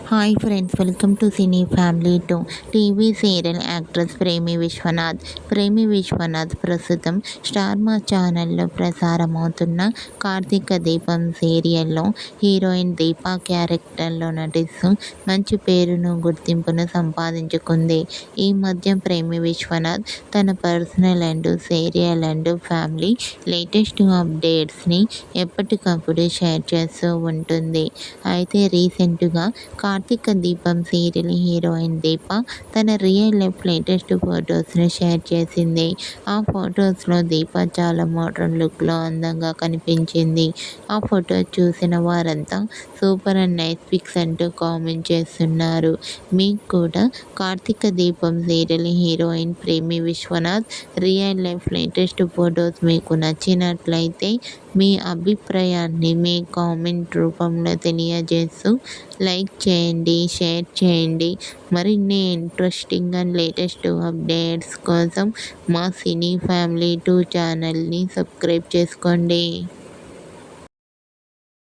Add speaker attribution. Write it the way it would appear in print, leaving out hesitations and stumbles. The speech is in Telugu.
Speaker 1: Hi friends, welcome to cine family 2. TV serial actress Premi Vishwanath ప్రస్తుతం స్టార్ మా ఛానల్లో ప్రసారమవుతున్న కార్తీక దీపం సీరియల్లో హీరోయిన్ దీపా క్యారెక్టర్లో నటిస్తూ మంచి పేరును, గుర్తింపును సంపాదించుకుంది. ఈ మధ్య ప్రేమి విశ్వనాథ్ తన personal and serial and family latest అప్డేట్స్ని ఎప్పటికప్పుడు షేర్ చేస్తూ ఉంటుంది. అయితే రీసెంట్గా కార్తీక దీపం సీరియల్ హీరోయిన్ దీప తన రియల్ లైఫ్ లేటెస్ట్ ఫొటోస్ని షేర్ చేసింది. ఆ ఫొటోస్లో దీప చాలా మోడ్రన్ లుక్లో అందంగా కనిపించింది. ఆ ఫొటో చూసిన వారంతా సూపర్ అండ్ నైస్ పిక్స్ అంటూ కామెంట్ చేస్తున్నారు. మీకు కూడా Karthika Deepam serial heroine Premi Vishwanath real life latest photos మీకు నచ్చినట్లయితే మీ అభిప్రాయాన్ని మీ కామెంట్ రూపంలో తెలియజేస్తూ లైక్ చేయండి, షేర్ చేయండి. మరిన్ని ఇంట్రెస్టింగ్ అండ్ లేటెస్ట్ అప్డేట్స్ కోసం మా సినీ ఫ్యామిలీ 2 ఛానల్ని సబ్స్క్రైబ్ చేసుకోండి.